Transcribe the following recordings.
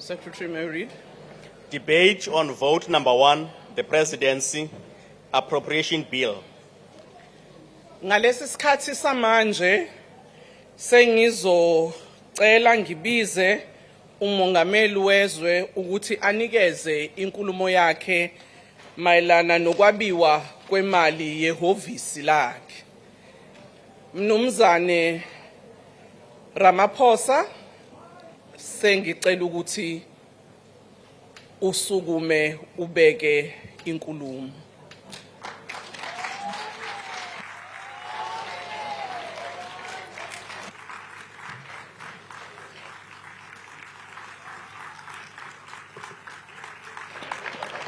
Secretary, may I read? Debate on vote number 1, the Presidency Appropriation Bill. Ngalesi sikhathi samanje sengizocela ngibize umongameli wezwe ukuthi anikeze inkulumo yakhe mayelana nokwabiwa kwemali yehhovisi lakhe. Mnumzane Ramaphosa, sengicela ukuthi usukume ubeke inkulumo.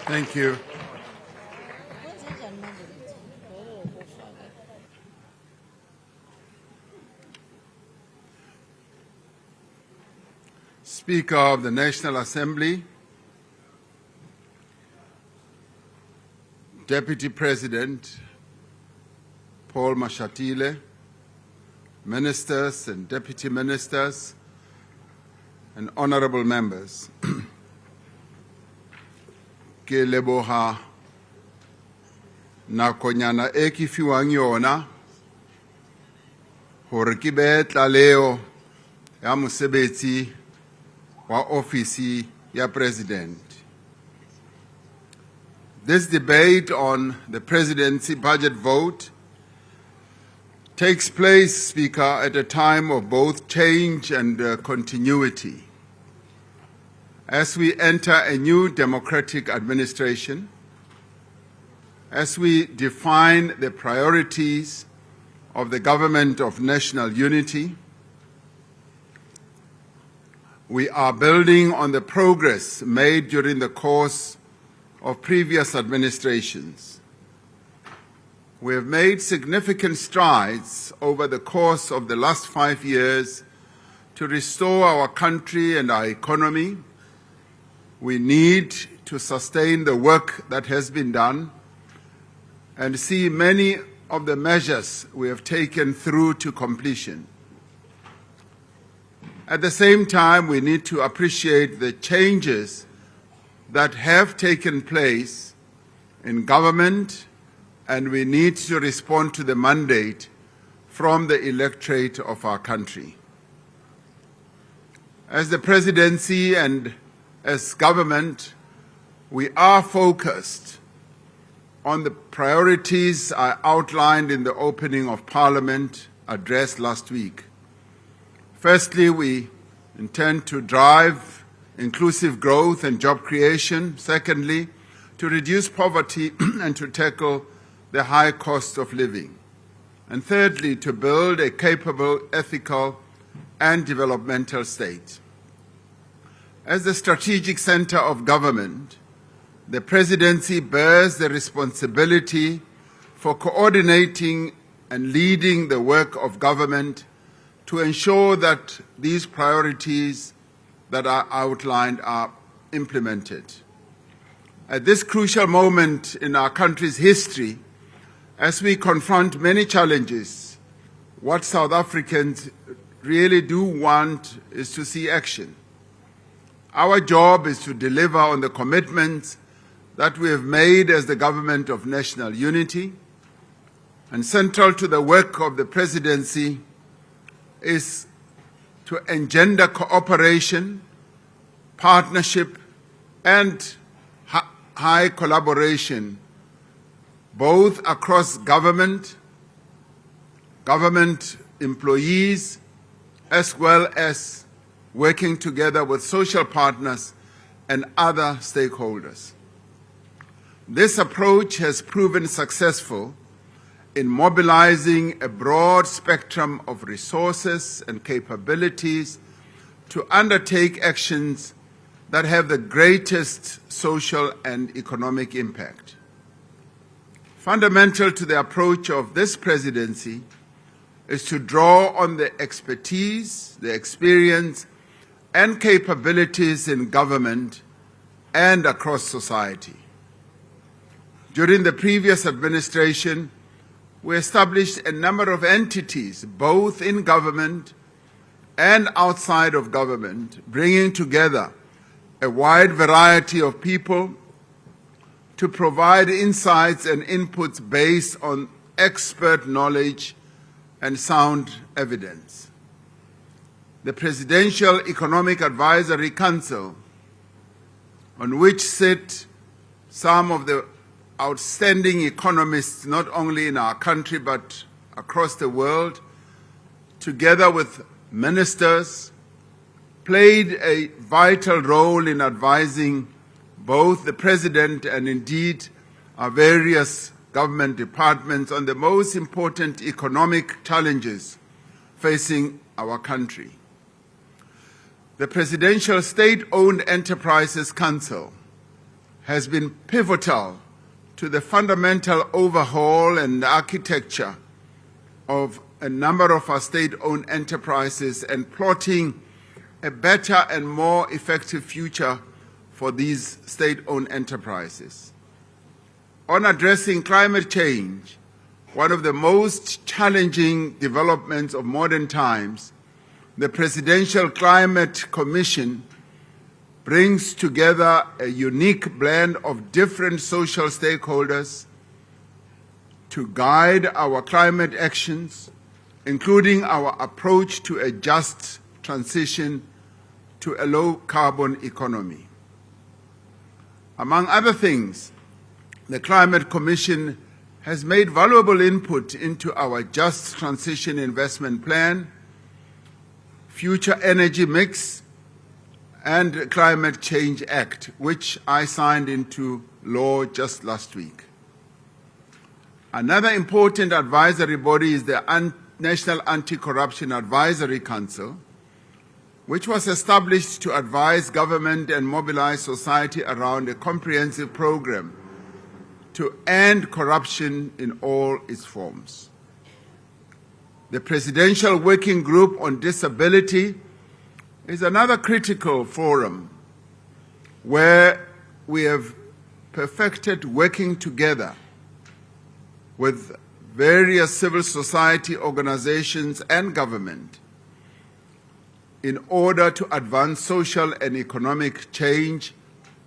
Thank you. Speaker of the National Assembly, Deputy President Paul Mashatile, Ministers and Deputy Ministers, and Honorable Members. Ke leboha nakonyana e ke fiwang yona hore ke be tlaleo ya mosebetsi wa ofisi ya President. This debate on the presidency budget vote takes place, Speaker, at a time of both change and continuity. As we enter a new democratic administration, as we define the priorities of the government of national unity, we are building on the progress made during the course of previous administrations. We have made significant strides over the course of the last 5 years to restore our country and our economy. We need to sustain the work that has been done and see many of the measures we have taken through to completion. At the same time, we need to appreciate the changes that have taken place in government, and we need to respond to the mandate from the electorate of our country. As the presidency and as government, we are focused on the priorities I outlined in the opening of Parliament address last week. Firstly, we intend to drive inclusive growth and job creation. Secondly, to reduce poverty and to tackle the high cost of living. And thirdly, to build a capable, ethical, and developmental state. As the strategic center of government, the presidency bears the responsibility for coordinating and leading the work of government to ensure that these priorities that are outlined are implemented. At this crucial moment in our country's history, as we confront many challenges, what South Africans really do want is to see action. Our job is to deliver on the commitments that we have made as the government of national unity, and central to the work of the presidency is to engender cooperation, partnership, and high collaboration, both across government employees, as well as working together with social partners and other stakeholders. This approach has proven successful in mobilizing a broad spectrum of resources and capabilities to undertake actions that have the greatest social and economic impact. Fundamental to the approach of this presidency is to draw on the expertise, the experience, and capabilities in government and across society. During the previous administration, we established a number of entities, both in government and outside of government, bringing together a wide variety of people to provide insights and inputs based on expert knowledge and sound evidence. The Presidential Economic Advisory Council, on which sit some of the outstanding economists not only in our country but across the world, together with ministers, played a vital role in advising both the President and indeed our various government departments on the most important economic challenges facing our country. The Presidential State-Owned Enterprises Council has been pivotal to the fundamental overhaul and architecture of a number of our state-owned enterprises and plotting a better and more effective future for these state-owned enterprises. On addressing climate change, one of the most challenging developments of modern times, the Presidential Climate Commission brings together a unique blend of different social stakeholders to guide our climate actions, including our approach to a just transition to a low-carbon economy. Among other things, the Climate Commission has made valuable input into our Just Transition Investment Plan, Future Energy Mix, and Climate Change Act, which I signed into law just last week. Another important advisory body is the National Anti-Corruption Advisory Council, which was established to advise government and mobilize society around a comprehensive program to end corruption in all its forms. The Presidential Working Group on Disability is another critical forum where we have perfected working together with various civil society organizations and government in order to advance social and economic change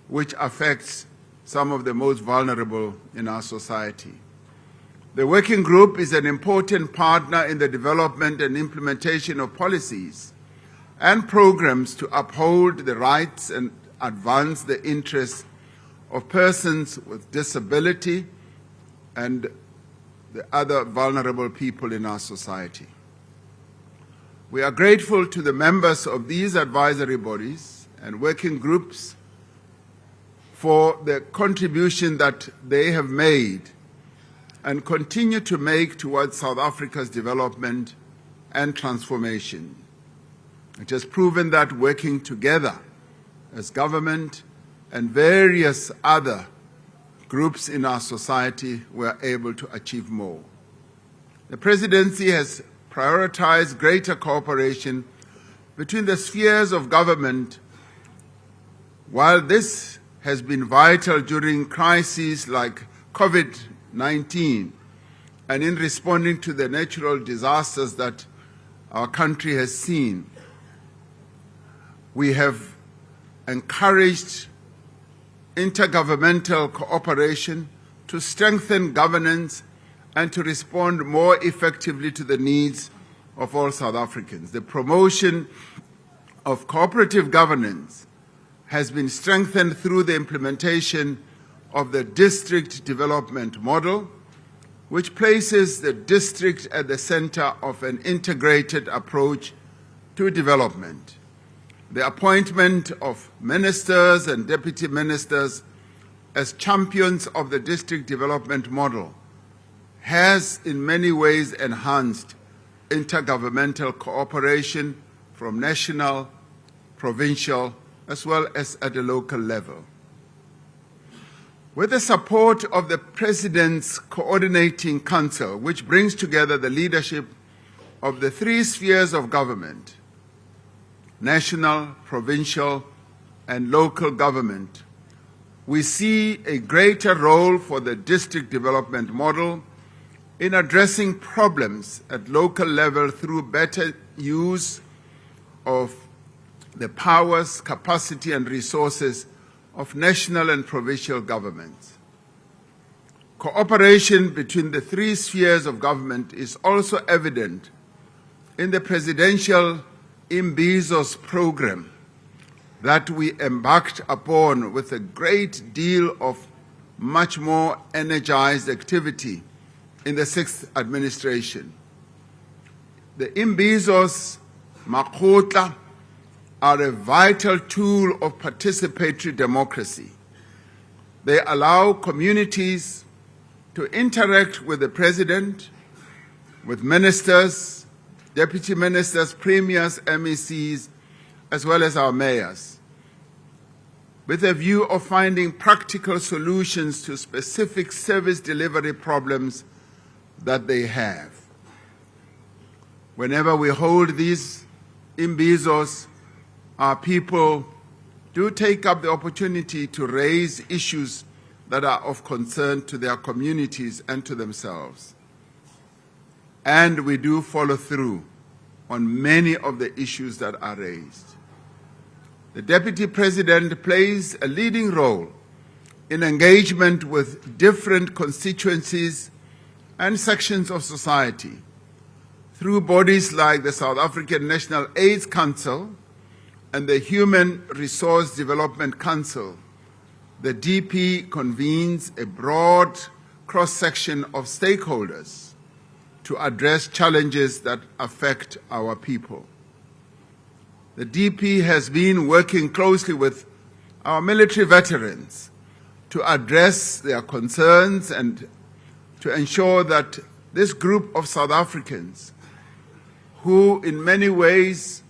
which affects some of the most vulnerable in our society. The working group is an important partner in the development and implementation of policies and programs to uphold the rights and advance the interests of persons with disability and the other vulnerable people in our society. We are grateful to the members of these advisory bodies and working groups for the contribution that they have made and continue to make towards South Africa's development and transformation. It has proven that working together as government and various other groups in our society, we are able to achieve more. The Presidency has prioritized greater cooperation between the spheres of government. While this has been vital during crises like COVID-19 and in responding to the natural disasters that our country has seen, we have encouraged intergovernmental cooperation to strengthen governance and to respond more effectively to the needs of all South Africans. The promotion of cooperative governance has been strengthened through the implementation of the district development model, which places the district at the center of an integrated approach to development. The appointment of ministers and deputy ministers as champions of the district development model has in many ways enhanced intergovernmental cooperation from national, provincial, as well as at the local level. With the support of the President's Coordinating Council, which brings together the leadership of the three spheres of government, national, provincial, and local government, we see a greater role for the district development model in addressing problems at local level through better use of the powers, capacity and resources of national and provincial governments. Cooperation between the three spheres of government is also evident in the presidential Imbizos program that we embarked upon with a great deal of much more energized activity in the sixth administration. The Imbizos Makotla are a vital tool of participatory democracy. They allow communities to interact with the president, with ministers, deputy ministers, premiers, MECs, as well as our mayors, with a view of finding practical solutions to specific service delivery problems that they have. Whenever we hold these Imbizos, our people do take up the opportunity to raise issues that are of concern to their communities and to themselves. And we do follow through on many of the issues that are raised. The Deputy President plays a leading role in engagement with different constituencies and sections of society through bodies like the South African National AIDS Council and the Human Resource Development Council. The DP convenes a broad cross-section of stakeholders to address challenges that affect our people. The DP has been working closely with our military veterans to address their concerns and to ensure that this group of South Africans, who in many ways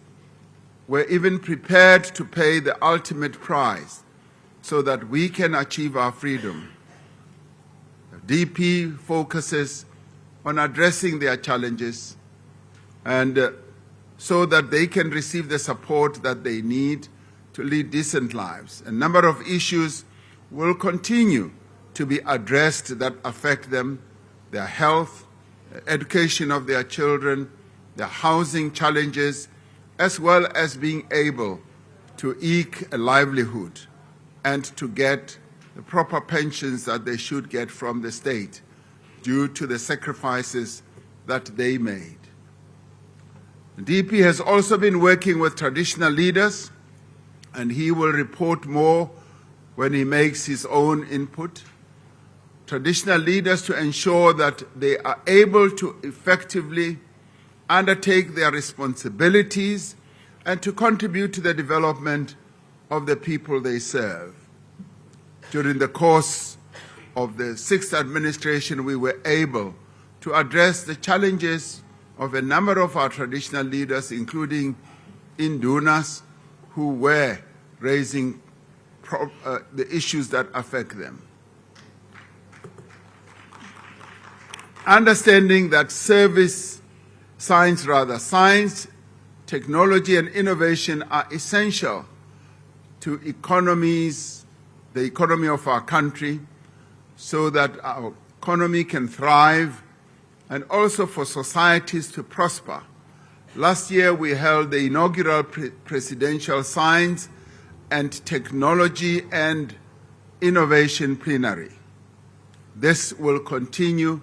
were even prepared to pay the ultimate price so that we can achieve our freedom. The DP focuses on addressing their challenges and so that they can receive the support that they need to lead decent lives. A number of issues will continue to be addressed that affect them, their health, education of their children, their housing challenges, as well as being able to eke a livelihood and to get the proper pensions that they should get from the state due to the sacrifices that they made. The DP has also been working with traditional leaders, and he will report more when he makes his own input. Traditional leaders to ensure that they are able to effectively undertake their responsibilities and to contribute to the development of the people they serve. During the course of the sixth administration, we were able to address the challenges of a number of our traditional leaders, including Indunas, who were raising the issues that affect them. Understanding that science, technology and innovation are essential to the economy of our country, so that our economy can thrive and also for societies to prosper. Last year we held the inaugural Presidential Science and Technology and Innovation Plenary. This will continue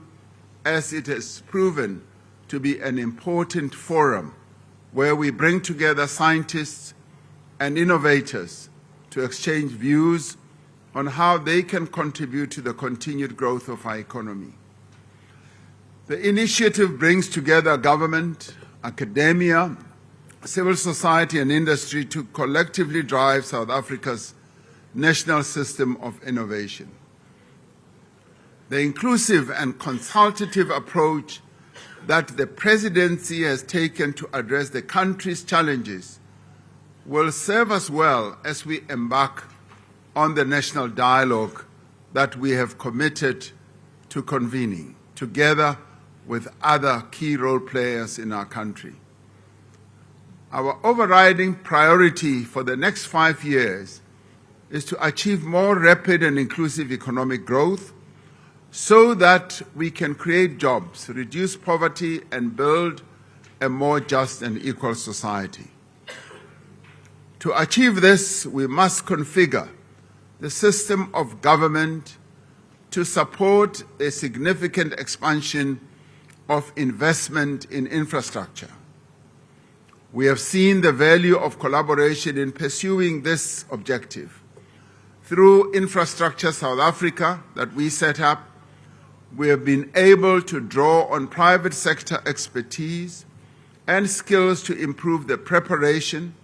as it has proven to be an important forum where we bring together scientists and innovators to exchange views on how they can contribute to the continued growth of our economy. The initiative brings together government, academia, civil society and industry to collectively drive South Africa's national system of innovation. The inclusive and consultative approach that the presidency has taken to address the country's challenges will serve us well as we embark on the national dialogue that we have committed to convening, together with other key role players in our country. Our overriding priority for the next 5 years is to achieve more rapid and inclusive economic growth so that we can create jobs, reduce poverty, and build a more just and equal society. To achieve this, we must configure the system of government to support a significant expansion of investment in infrastructure. We have seen the value of collaboration in pursuing this objective. Through Infrastructure South Africa that we set up, we have been able to draw on private sector expertise and skills to improve the preparation,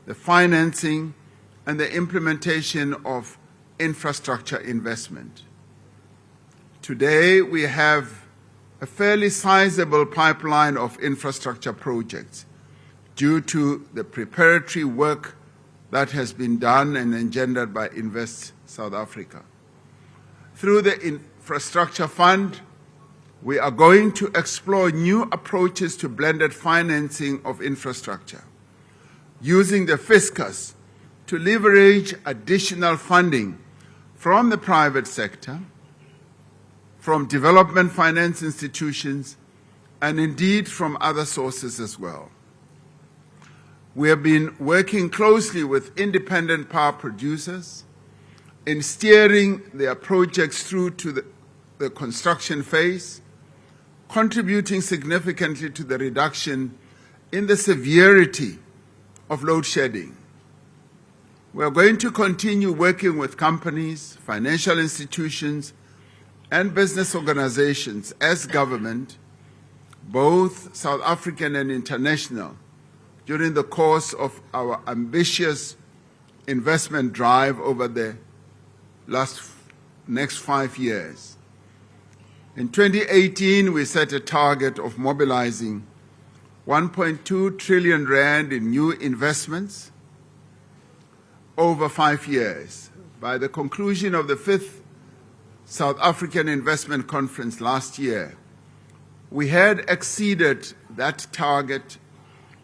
the financing, and the implementation of infrastructure investment. Today, we have a fairly sizable pipeline of infrastructure projects due to the preparatory work that has been done and engendered by Invest South Africa. Through the Infrastructure Fund, we are going to explore new approaches to blended financing of infrastructure, using the fiscus to leverage additional funding from the private sector, from development finance institutions, and indeed from other sources as well. We have been working closely with independent power producers in steering their projects through to the construction phase, contributing significantly to the reduction in the severity of load shedding. We are going to continue working with companies, financial institutions, and business organizations as government, both South African and international, during the course of our ambitious investment drive over the next 5 years. In 2018, we set a target of mobilizing 1.2 trillion rand in new investments over 5 years. By the conclusion of the 5th South African Investment Conference last year, we had exceeded that target,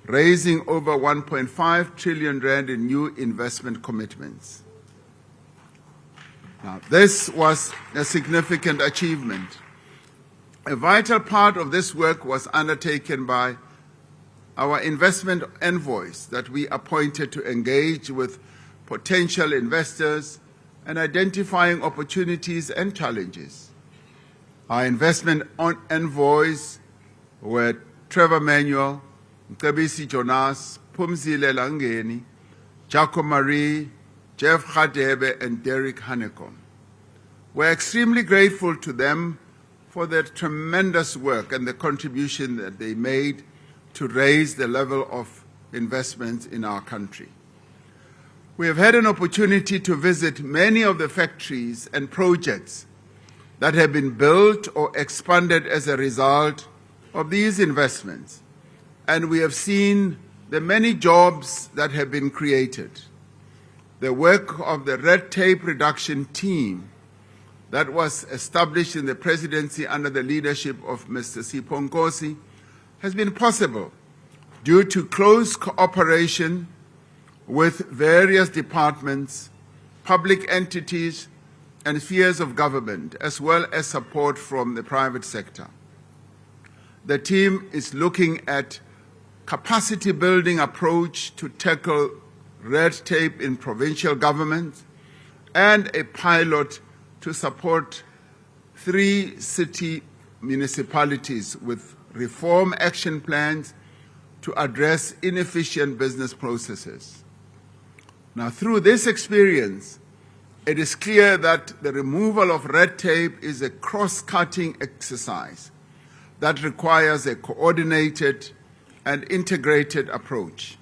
raising over 1.5 trillion rand in new investment commitments. Now, this was a significant achievement. A vital part of this work was undertaken by our investment envoys that we appointed to engage with potential investors and identifying opportunities and challenges. Our investment envoys were Trevor Manuel, Mcebisi Jonas, Phumzile Langeni, Jaco Marie, Jeff Radebe, and Derek Hanekom. We're extremely grateful to them for their tremendous work and the contribution that they made to raise the level of investments in our country. We have had an opportunity to visit many of the factories and projects that have been built or expanded as a result of these investments, and we have seen the many jobs that have been created. The work of the red tape reduction team that was established in the presidency under the leadership of Mr. Sipho Nkosi has been possible due to close cooperation with various departments, public entities, and spheres of government, as well as support from the private sector. The team is looking at capacity building approach to tackle red tape in provincial governments and a pilot to support 3 city municipalities with reform action plans to address inefficient business processes. Now, through this experience, it is clear that the removal of red tape is a cross-cutting exercise that requires a coordinated and integrated approach.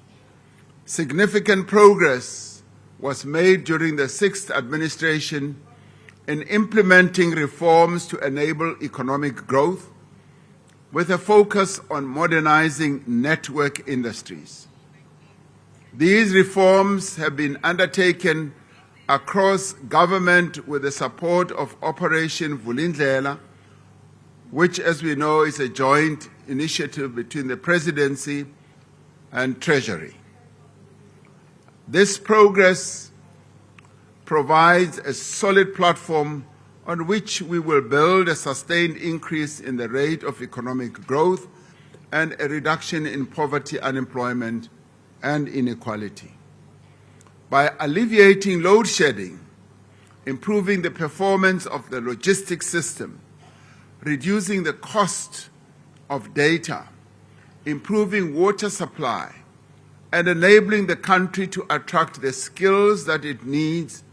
Significant progress was made during the 6th administration in implementing reforms to enable economic growth with a focus on modernizing network industries. These reforms have been undertaken across government with the support of Operation Vulindlela, which, as we know, is a joint initiative between the Presidency and Treasury. This progress provides a solid platform on which we will build a sustained increase in the rate of economic growth and a reduction in poverty, unemployment, and inequality. by alleviating load shedding, improving the performance of the logistics system, reducing the cost of data, improving water supply, and enabling the country to attract the skills that it needs,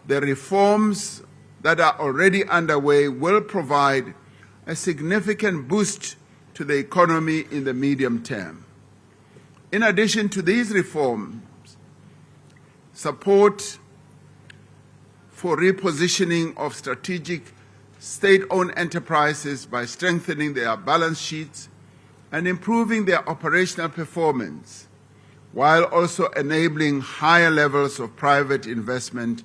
the reforms that are already underway will provide a significant boost to the economy in the medium term. In addition to these reforms, support for repositioning of strategic state-owned enterprises by strengthening their balance sheets and improving their operational performance, while also enabling higher levels of private investment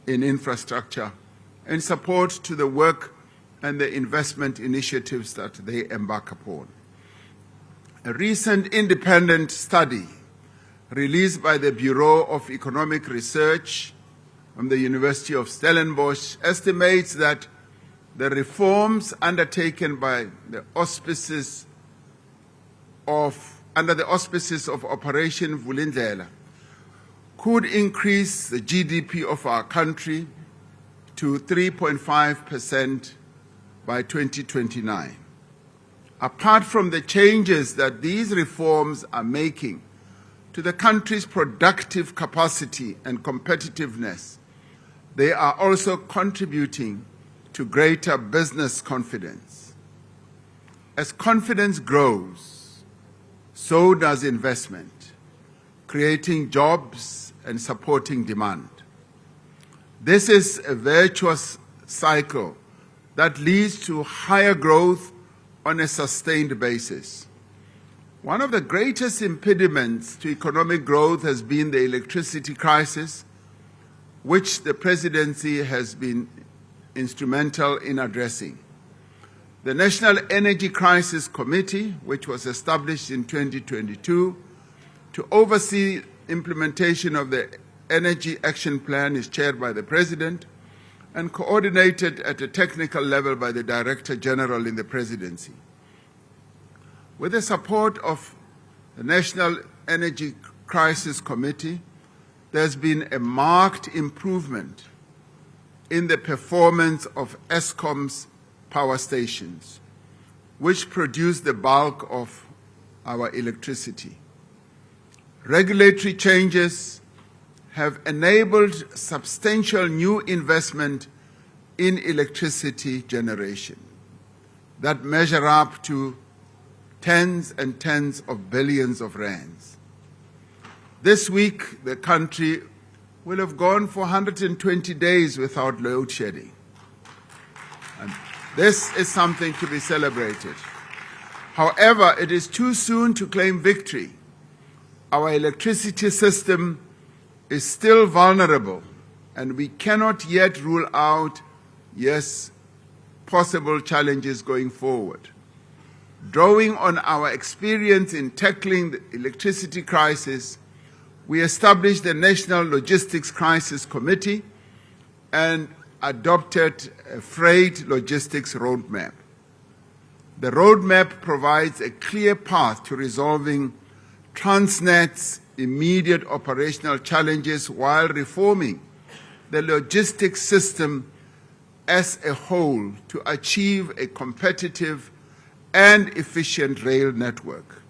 in infrastructure and support to the work and the investment initiatives that they embark upon. A recent independent study released by the Bureau of Economic Research from the University of Stellenbosch estimates that the reforms undertaken by the under the auspices of Operation Vulindlela could increase the GDP of our country to 3.5% by 2029. Apart from the changes that these reforms are making to the country's productive capacity and competitiveness, they are also contributing to greater business confidence. As confidence grows, so does investment, creating jobs and supporting demand. This is a virtuous cycle that leads to higher growth on a sustained basis. One of the greatest impediments to economic growth has been the electricity crisis, which the presidency has been instrumental in addressing. The National Energy Crisis Committee, which was established in 2022 to oversee implementation of the Energy Action Plan, is chaired by the President and coordinated at a technical level by the Director General in the Presidency. With the support of the National Energy Crisis Committee, there's been a marked improvement in the performance of Eskom's power stations, which produce the bulk of our electricity. Regulatory changes have enabled substantial new investment in electricity generation that measure up to tens and tens of billions of rands. This week, the country will have gone for 120 days without load shedding. And this is something to be celebrated. However, it is too soon to claim victory. Our electricity system is still vulnerable, and we cannot yet rule out, possible challenges going forward. Drawing on our experience in tackling the electricity crisis, we established the National Logistics Crisis Committee and adopted a freight logistics roadmap. The roadmap provides a clear path to resolving Transnet's immediate operational challenges while reforming the logistics system as a whole to achieve a competitive and efficient rail network.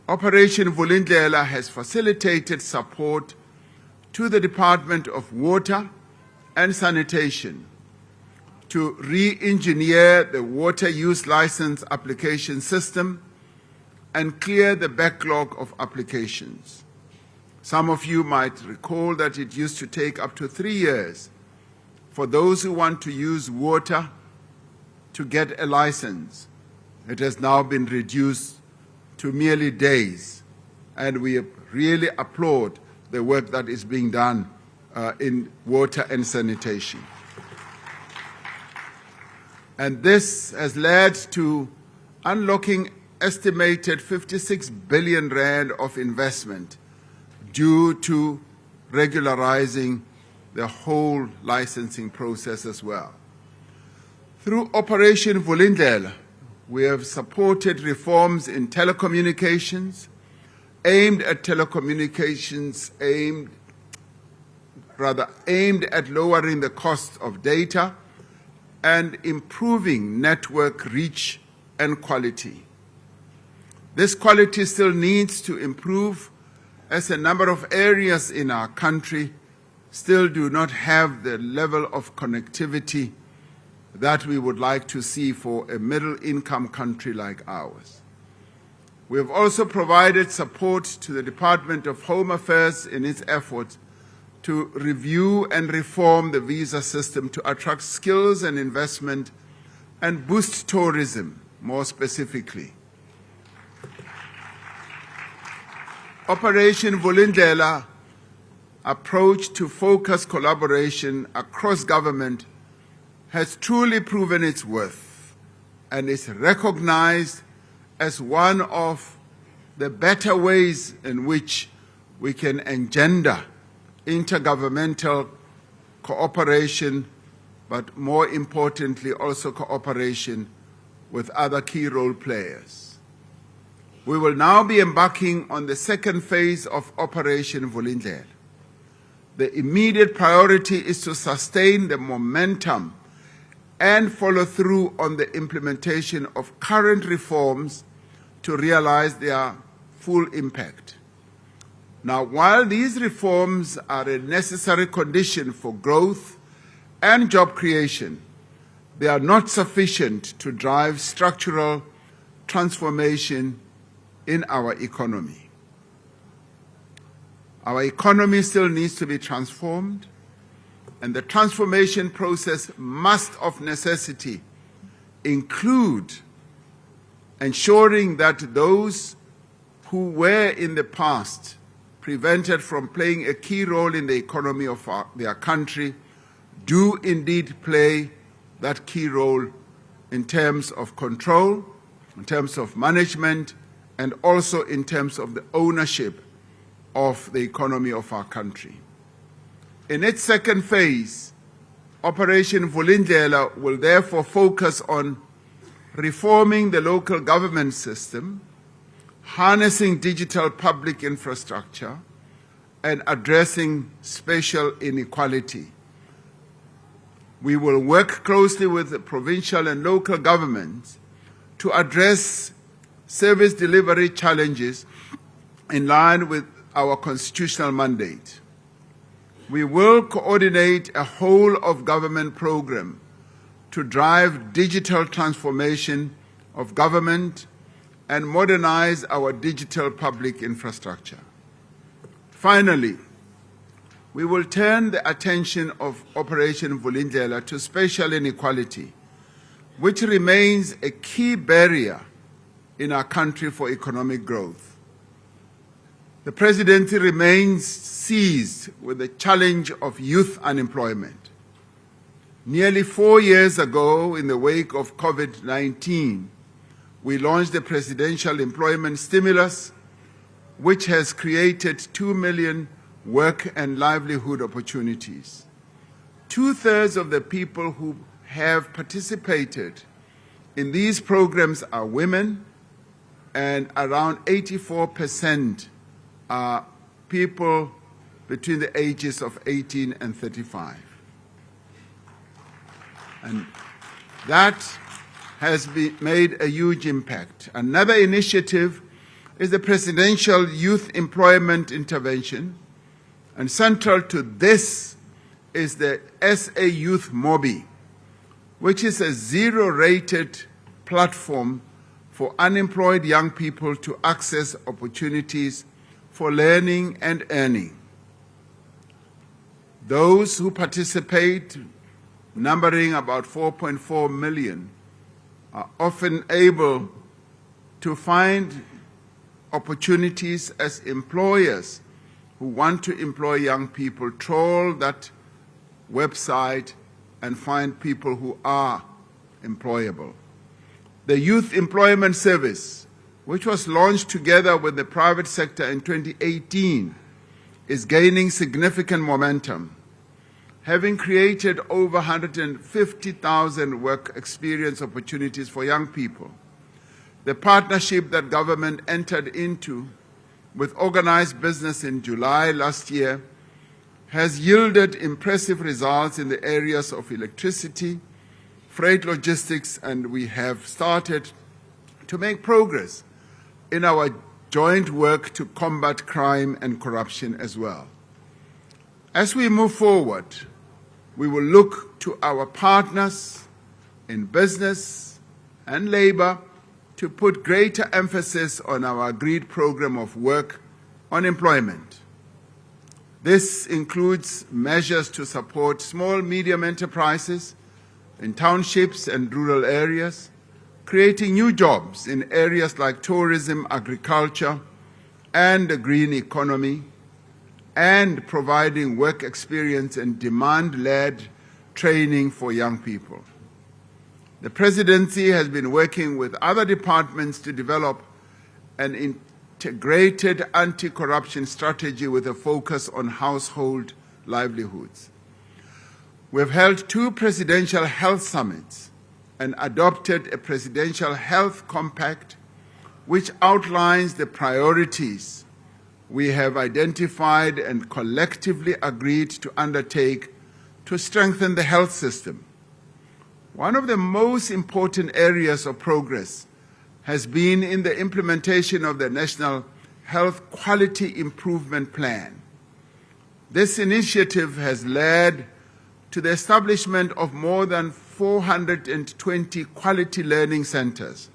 Operation Vulindlela has facilitated support to the Department of Water and Sanitation to re-engineer the water use license application system and clear the backlog of applications. Some of you might recall that it used to take up to 3 years for those who want to use water to get a license. It has now been reduced to merely days, and we really applaud the work that is being done in water and sanitation. And this has led to unlocking estimated 56 billion rand of investment due to regularizing the whole licensing process as well. Through Operation Vulindlela, we have supported reforms in telecommunications, aimed at telecommunications, aimed at lowering the cost of data and improving network reach and quality. This quality still needs to improve as a number of areas in our country still do not have the level of connectivity that we would like to see for a middle-income country like ours. We have also provided support to the Department of Home Affairs in its efforts to review and reform the visa system to attract skills and investment and boost tourism more specifically. Operation Vulindlela approach to focus collaboration across government has truly proven its worth and is recognized as one of the better ways in which we can engender intergovernmental cooperation, but more importantly also cooperation with other key role players. We will now be embarking on the second phase of Operation Vulindlela. The immediate priority is to sustain the momentum and follow through on the implementation of current reforms to realize their full impact. Now, while these reforms are a necessary condition for growth and job creation, they are not sufficient to drive structural transformation in our economy. Our economy still needs to be transformed, and the transformation process must of necessity include ensuring that those who were in the past prevented from playing a key role in the economy of their country do indeed play that key role in terms of control, in terms of management, and also in terms of the ownership of the economy of our country. In its second phase, Operation Vulindlela will therefore focus on reforming the local government system, harnessing digital public infrastructure, and addressing spatial inequality. We will work closely with the provincial and local governments to address service delivery challenges in line with our constitutional mandate. We will coordinate a whole-of-government program to drive digital transformation of government and modernize our digital public infrastructure. Finally, we will turn the attention of Operation Vulindlela to spatial inequality, which remains a key barrier in our country for economic growth. The presidency remains seized with the challenge of youth unemployment. Nearly 4 years ago, in the wake of COVID-19, we launched the Presidential Employment Stimulus, which has created 2 million work and livelihood opportunities. 2/3 of the people who have participated in these programs are women, and around 84% are people between the ages of 18 and 35. And that has made a huge impact. Another initiative is the Presidential Youth Employment Intervention, and central to this is the SA Youth Mobi, which is a zero-rated platform for unemployed young people to access opportunities for learning and earning. Those who participate, numbering about 4.4 million, are often able to find opportunities as employers who want to employ young people trawl that website and find people who are employable. The Youth Employment Service, which was launched together with the private sector in 2018, is gaining significant momentum, having created over 150,000 work experience opportunities for young people. The partnership that government entered into with organized business in July last year has yielded impressive results in the areas of electricity, freight logistics, and we have started to make progress in our joint work to combat crime and corruption as well. As we move forward, we will look to our partners in business and labor to put greater emphasis on our agreed program of work on employment. This includes measures to support small, medium enterprises in townships and rural areas, creating new jobs in areas like tourism, agriculture, and the green economy, and providing work experience and demand-led training for young people. The Presidency has been working with other departments to develop an integrated anti-corruption strategy with a focus on household livelihoods. We have held 2 presidential health summits and adopted a presidential health compact which outlines the priorities we have identified and collectively agreed to undertake to strengthen the health system. One of the most important areas of progress has been in the implementation of the National Health Quality Improvement Plan. This initiative has led to the establishment of more than 420 quality learning centers,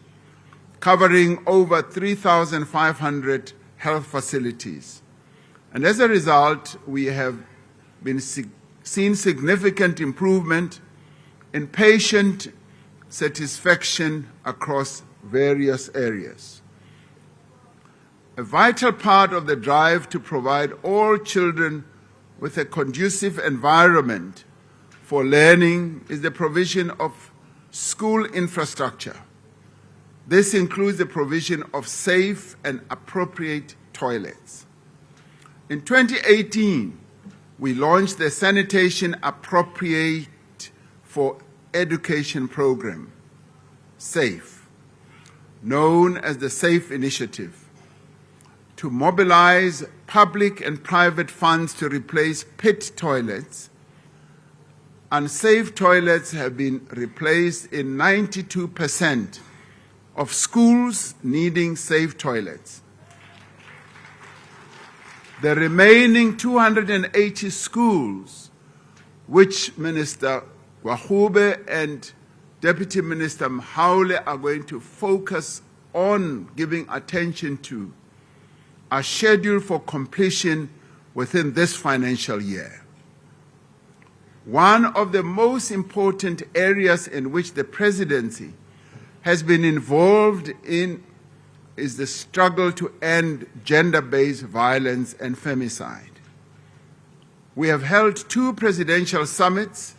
covering over 3,500 health facilities. And as a result, we have been seen significant improvement in patient satisfaction across various areas. A vital part of the drive to provide all children with a conducive environment for learning is the provision of school infrastructure. This includes the provision of safe and appropriate toilets. In 2018, we launched the Sanitation Appropriate for Education program, SAFE, known as the SAFE Initiative, to mobilize public and private funds to replace pit toilets. Unsafe toilets have been replaced in 92% of schools needing safe toilets. The remaining 280 schools, which Minister Wahube and Deputy Minister Mhaule are going to focus on giving attention to, are scheduled for completion within this financial year. One of the most important areas in which the Presidency has been involved in is the struggle to end gender-based violence and femicide. We have held 2 presidential summits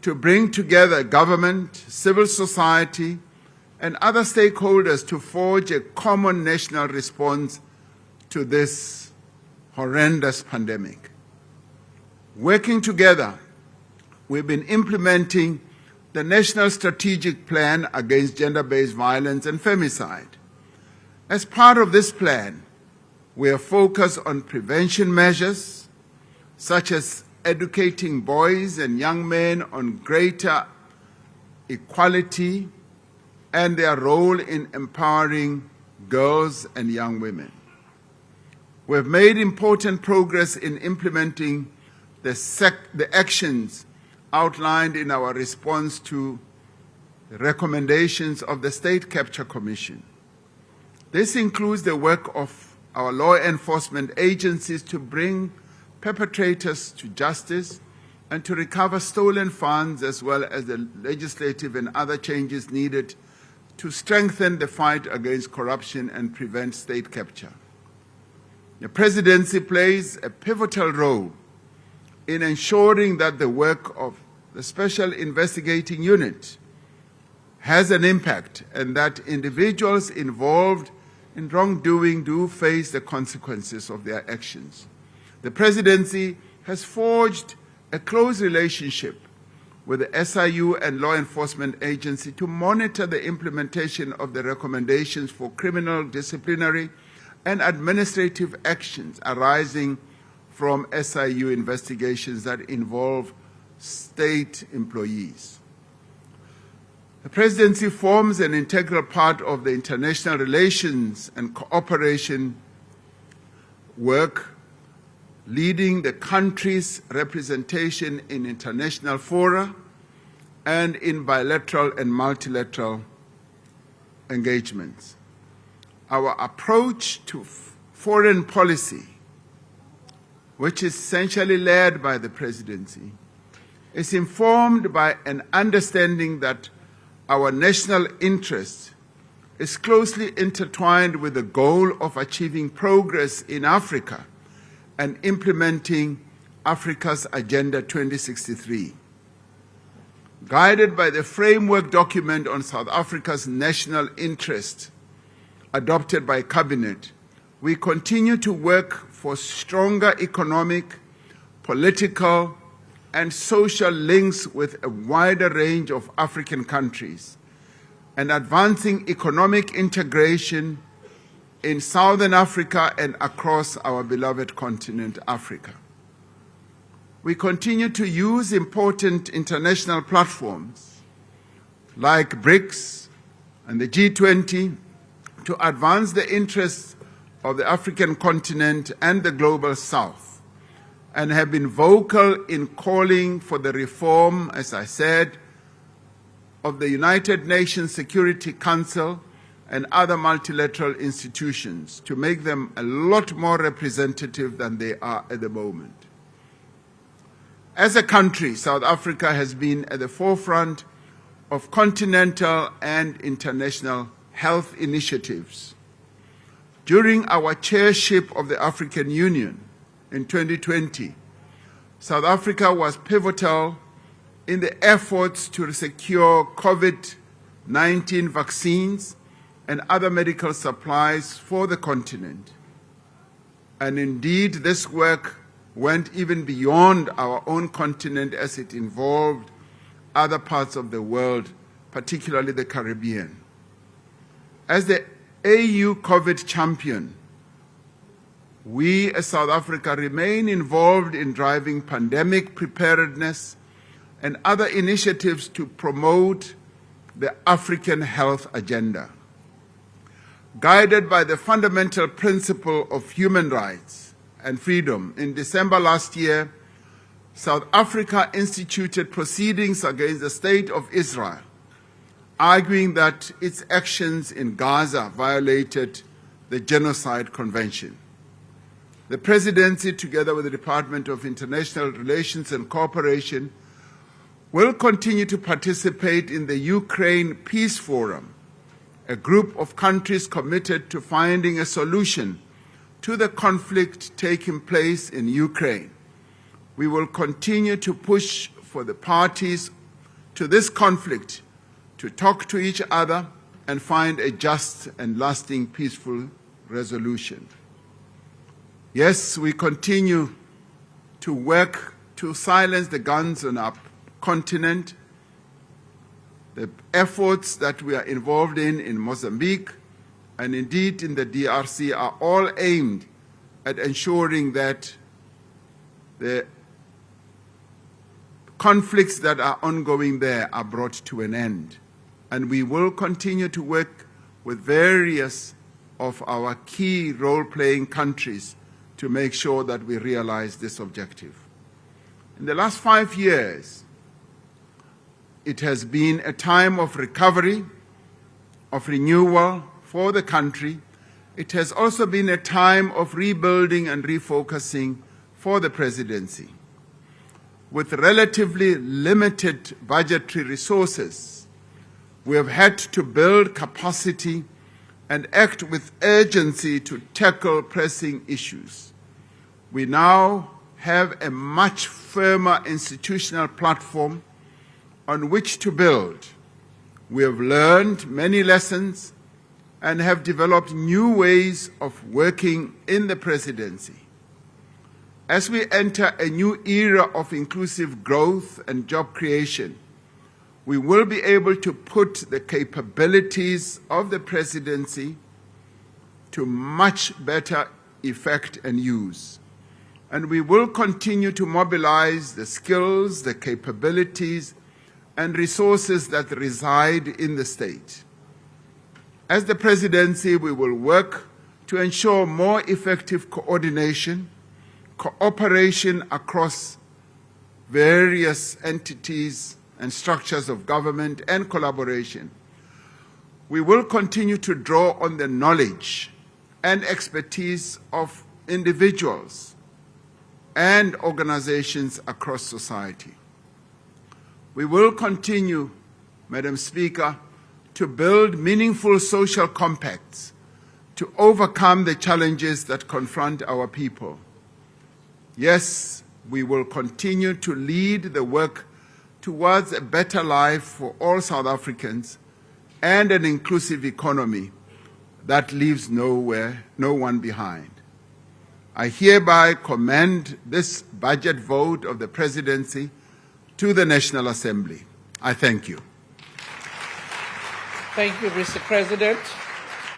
to bring together government, civil society, and other stakeholders to forge a common national response to this horrendous pandemic. Working together, we've been implementing the National Strategic Plan Against Gender-Based Violence and Femicide. As part of this plan, we are focused on prevention measures, such as educating boys and young men on greater equality and their role in empowering girls and young women. We have made important progress in implementing the actions outlined in our response to the recommendations of the State Capture Commission. This includes the work of our law enforcement agencies to bring perpetrators to justice and to recover stolen funds, as well as the legislative and other changes needed to strengthen the fight against corruption and prevent state capture. The Presidency plays a pivotal role in ensuring that the work of the Special Investigating Unit has an impact and that individuals involved in wrongdoing do face the consequences of their actions. The Presidency has forged a close relationship with the SIU and law enforcement agency to monitor the implementation of the recommendations for criminal, disciplinary, and administrative actions arising from SIU investigations that involve state employees. The Presidency forms an integral part of the international relations and cooperation work, leading the country's representation in international fora and in bilateral and multilateral engagements. Our approach to foreign policy, which is essentially led by the Presidency, is informed by an understanding that our national interest is closely intertwined with the goal of achieving progress in Africa and implementing Africa's Agenda 2063. Guided by the framework document on South Africa's national interest adopted by Cabinet, we continue to work for stronger economic, political, and social links with a wider range of African countries, and advancing economic integration in Southern Africa and across our beloved continent, Africa. We continue to use important international platforms like BRICS and the G20 to advance the interests of the African continent and the Global South, and have been vocal in calling for the reform, as I said, of the United Nations Security Council and other multilateral institutions to make them a lot more representative than they are at the moment. As a country, South Africa has been at the forefront of continental and international health initiatives. During our chairship of the African Union in 2020, South Africa was pivotal in the efforts to secure COVID-19 vaccines and other medical supplies for the continent. And indeed, this work went even beyond our own continent as it involved other parts of the world, particularly the Caribbean. As the AU COVID champion, we as South Africa remain involved in driving pandemic preparedness and other initiatives to promote the African health agenda. Guided by the fundamental principle of human rights and freedom, in December last year, South Africa instituted proceedings against the State of Israel, arguing that its actions in Gaza violated the Genocide Convention. The Presidency, together with the Department of International Relations and Cooperation, will continue to participate in the Ukraine Peace Forum, a group of countries committed to finding a solution to the conflict taking place in Ukraine. We will continue to push for the parties to this conflict to talk to each other and find a just and lasting peaceful resolution. Yes, we continue to work to silence the guns on our continent. The efforts that we are involved in Mozambique and indeed in the DRC are all aimed at ensuring that the conflicts that are ongoing there are brought to an end. And we will continue to work with various of our key role-playing countries to make sure that we realize this objective. In the last 5 years, it has been a time of recovery, of renewal for the country. It has also been a time of rebuilding and refocusing for the Presidency. With relatively limited budgetary resources, we have had to build capacity and act with urgency to tackle pressing issues. We now have a much firmer institutional platform on which to build. We have learned many lessons and have developed new ways of working in the Presidency. As we enter a new era of inclusive growth and job creation, we will be able to put the capabilities of the Presidency to much better effect and use. And we will continue to mobilize the skills, the capabilities, and resources that reside in the state. As the presidency, we will work to ensure more effective coordination, cooperation across various entities and structures of government, and collaboration. We will continue to draw on the knowledge and expertise of individuals and organizations across society. We will continue, Madam Speaker, to build meaningful social compacts to overcome the challenges that confront our people. Yes, we will continue to lead the work towards a better life for all South Africans and an inclusive economy that leaves no one behind. I hereby commend this budget vote of the Presidency to the National Assembly. I thank you. Thank you, Mr. President.